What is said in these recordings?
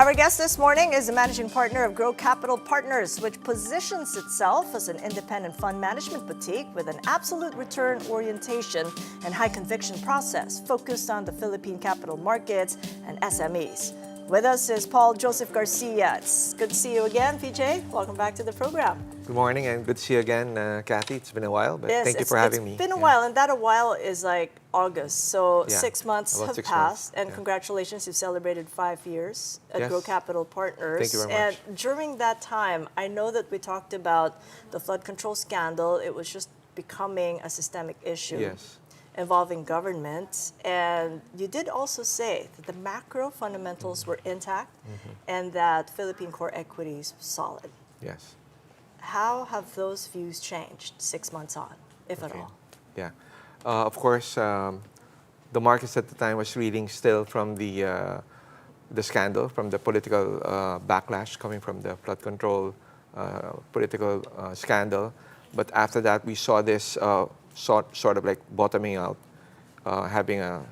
Our guest this morning is the managing partner of Grow Capital Partners, which positions itself as an independent fund management boutique with an absolute return orientation and high conviction process focused on the Philippine capital markets and SMEs. With us is Joseph Garcia. It's good to see you again, PJ. Welcome back to the program. Good morning and good to see you again, Kathy. It's been a while, but Yes, thank you for having me. It's been a while, and that a while is like August. So Yeah, 6 months about have 6 passed, months, and yeah. congratulations, you've celebrated 5 years at Yes. Grow Capital Partners. Thank you very much. And during that time, I know that we talked about the flood control scandal. It was just becoming a systemic issue. Yes. Involving government, and you did also say that the macro fundamentals were intact and that Philippine core equities were solid. Yes. How have those views changed 6 months on, if at all? Yeah. Of course, the markets at the time was reeling still from the scandal, from the political backlash coming from the flood control political scandal. But after that, we saw this sort of like bottoming out, having a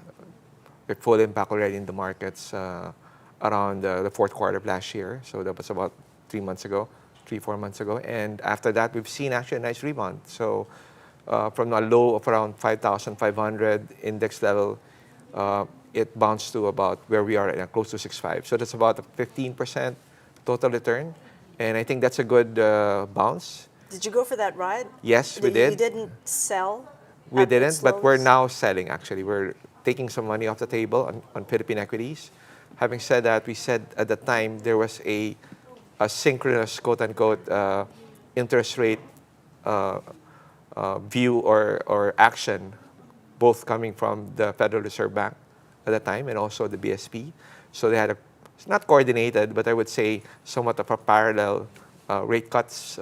full impact already in the markets around the fourth quarter of last year. So that was about 3 months ago, 4 months ago. And after that, we've seen actually a nice rebound. So from a low of around 5,500 index level, it bounced to about where we are at, close to 6.5. So that's about a 15% total return. And I think that's a good bounce. Did you go for that ride? Yes, we did. You didn't sell? We at didn't, its but we're lows? now selling actually. We're taking some money off the table on Philippine equities. Having said that, we said at the time there was a synchronous, quote-unquote, interest rate view or action, both coming from the Federal Reserve Bank at the time and also the BSP. So they had it's not coordinated, but I would say somewhat of a parallel rate cuts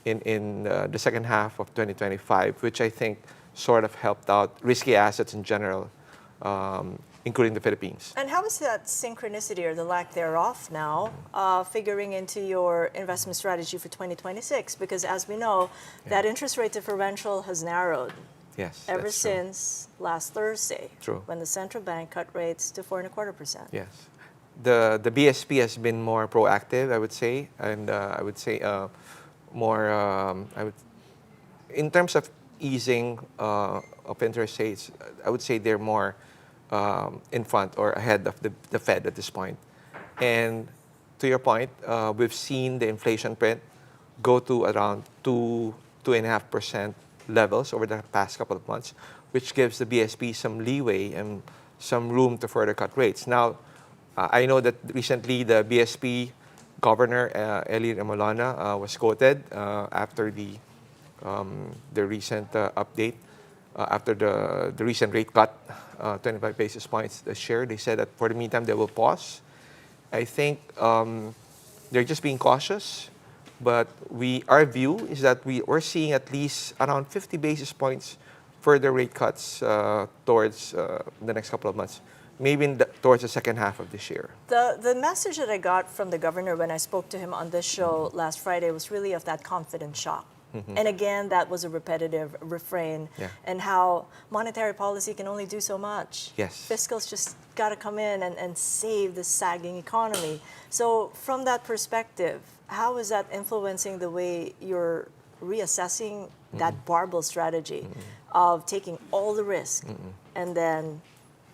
in the second half of 2025, which I think sort of helped out risky assets in general, including the Philippines. And how is that synchronicity or the lack thereof now figuring into your investment strategy for 2026? Because as we know, that interest rate differential has narrowed. Yes, Ever that's true. since last Thursday, True. when the central bank cut rates to 4.25%. Yes. The BSP has been more proactive, I would say, and I would say more, in terms of easing of interest rates, I would say they're more in front or ahead of the Fed at this point. And to your point, we've seen the inflation print go to around 2.5% levels over the past couple of months, which gives the BSP some leeway and some room to further cut rates. Now, I know that recently the BSP Governor, Eli Remolona, was quoted after the recent update, after the recent rate cut, 25 basis points this year. They said that for the meantime, they will pause. I think they're just being cautious, but our view is that we're seeing at least around 50 basis points further rate cuts towards the next couple of months. Maybe towards the second half of this year. The message that I got from the governor when I spoke to him on this show last Friday was really of that confidence shock. And again, that was a repetitive refrain, and how monetary policy can only do so much. Yes. Fiscal's just got to come in and save the sagging economy. So from that perspective, how is that influencing the way you're reassessing that barbell strategy of taking all the risk and then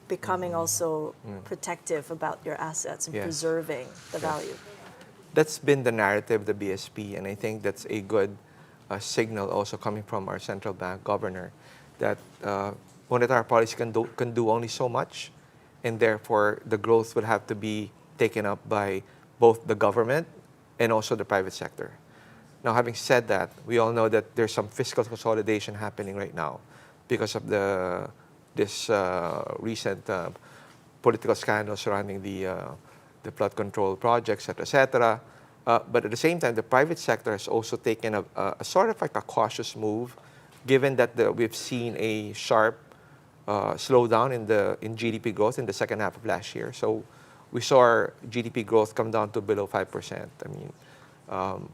becoming also protective about your assets and preserving the value? That's been the narrative of the BSP, and I think that's a good signal also coming from our central bank governor that monetary policy can do only so much, and therefore the growth will have to be taken up by both the government and also the private sector. Now, having said that, we all know that there's some fiscal consolidation happening right now because of this recent political scandal surrounding the flood control projects, et cetera. But at the same time, the private sector has also taken a sort of like a cautious move, given that we've seen a sharp slowdown in GDP growth in the second half of last year. So we saw our GDP growth come down to below 5%. I mean,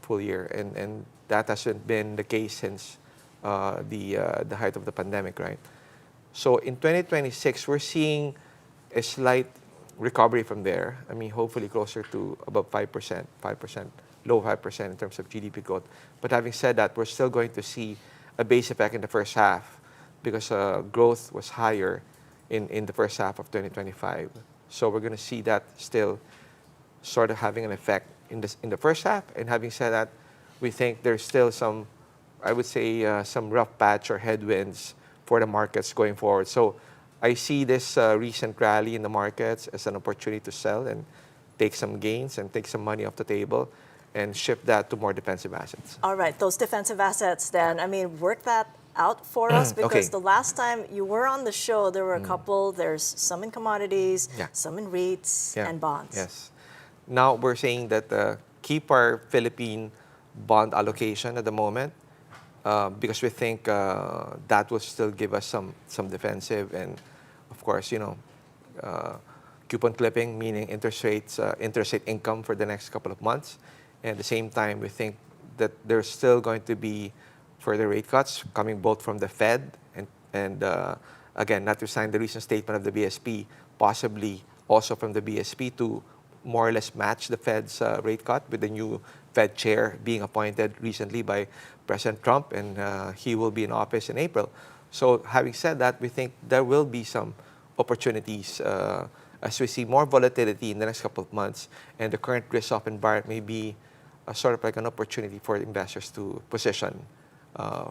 full year, and that hasn't been the case since the height of the pandemic, right? So in 2026, we're seeing a slight recovery from there. I mean, hopefully closer to above 5%, 5%, low 5% in terms of GDP growth. But having said that, we're still going to see a base effect in the first half because growth was higher in the first half of 2025. So we're going to see that still sort of having an effect in the first half. And having said that, we think there's still some, I would say, some rough patch or headwinds for the markets going forward. So I see this recent rally in the markets as an opportunity to sell and take some gains and take some money off the table and shift that to more defensive assets. All right, those defensive assets then, I mean, work that out for us because Okay. the last time you were on the show, there were a couple, there's some in commodities, Yeah. some in REITs Yeah. and bonds. Yes. Now we're saying that keep our Philippine bond allocation at the moment because we think that will still give us some defensive and, of course, coupon clipping, meaning interest rate income for the next couple of months. And at the same time, we think that there's still going to be further rate cuts coming both from the Fed and again, notwithstanding the recent statement of the BSP, possibly also from the BSP to more or less match the Fed's rate cut with the new Fed chair being appointed recently by President Trump, and he will be in office in April. So having said that, we think there will be some opportunities as we see more volatility in the next couple of months, and the current risk-off environment may be sort of like an opportunity for investors to position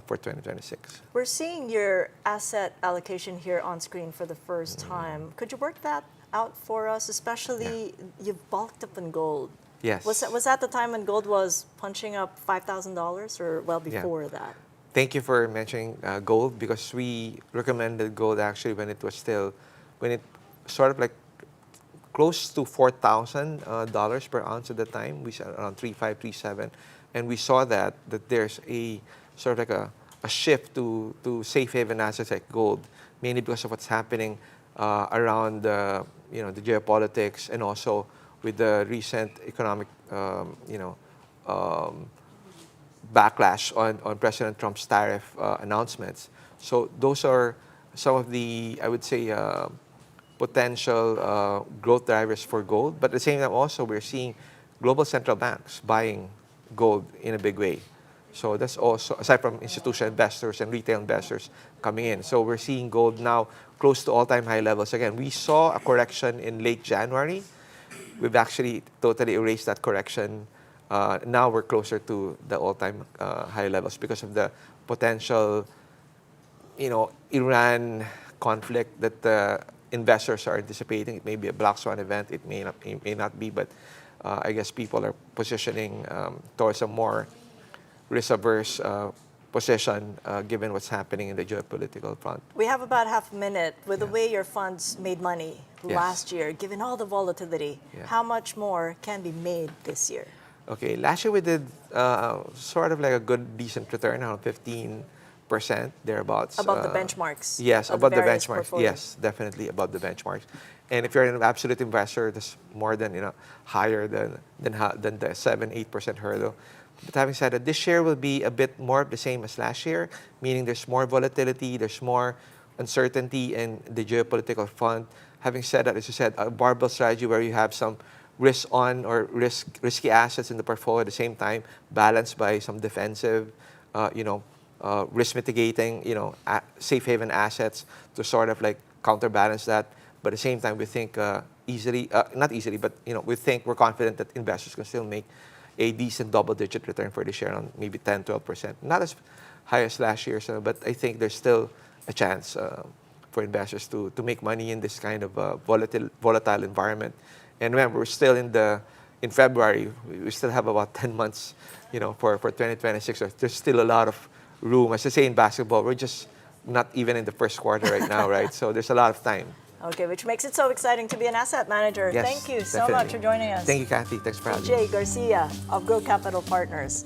for 2026. We're seeing your asset allocation here on screen for the first time. Could you work that out for us, especially you've bulked up in gold? Yes. Was that the time when gold was punching up $5,000 or well before that? Thank you for mentioning gold because we recommended gold actually when it sort of like close to $4,000 per ounce at the time. We said around 3.5, 3.7, and we saw that there's a sort of like a shift to safe haven assets like gold, mainly because of what's happening around the geopolitics and also with the recent economic backlash on President Trump's tariff announcements. So those are some of the, I would say, potential growth drivers for gold. But at the same time also, we're seeing global central banks buying gold in a big way. So that's also, aside from institutional investors and retail investors coming in. So we're seeing gold now close to all-time high levels. Again, we saw a correction in late January. We've actually totally erased that correction. Now we're closer to the all-time high levels because of the potential, Iran conflict that investors are anticipating. It may be a black swan event. It may not be, but I guess people are positioning towards a more risk-averse position given what's happening in the geopolitical front. We have about half a minute. With the way your funds made money last year, given all the volatility, how much more can be made this year? Okay, last year we did sort of like a good, decent return, around 15%, thereabouts. Above the benchmarks? Yes, of above the various benchmarks. portfolios. Yes, definitely above the benchmarks. And if you're an absolute investor, that's more than, higher than the 7-8% hurdle. But having said that, this year will be a bit more of the same as last year, meaning there's more volatility, there's more uncertainty in the geopolitical front. Having said that, as you said, a barbell strategy where you have some risk on or risky assets in the portfolio at the same time, balanced by some defensive, risk mitigating, safe haven assets to sort of like counterbalance that. But at the same time, we think not easily, but we think we're confident that investors can still make a decent double-digit return for this year on maybe 10-12%. Not as high as last year, but I think there's still a chance for investors to make money in this kind of volatile environment. And remember, we're still in February. We still have about 10 months, for 2026. So there's still a lot of room. As I say in basketball, we're just not even in the first quarter right now, right? So there's a lot of time. Okay, which makes it so exciting to be an asset manager. Yes, Thank you so definitely. much for joining us. Thank you, Kathy. Thanks for having me. Joseph Garcia of Grow Capital Partners.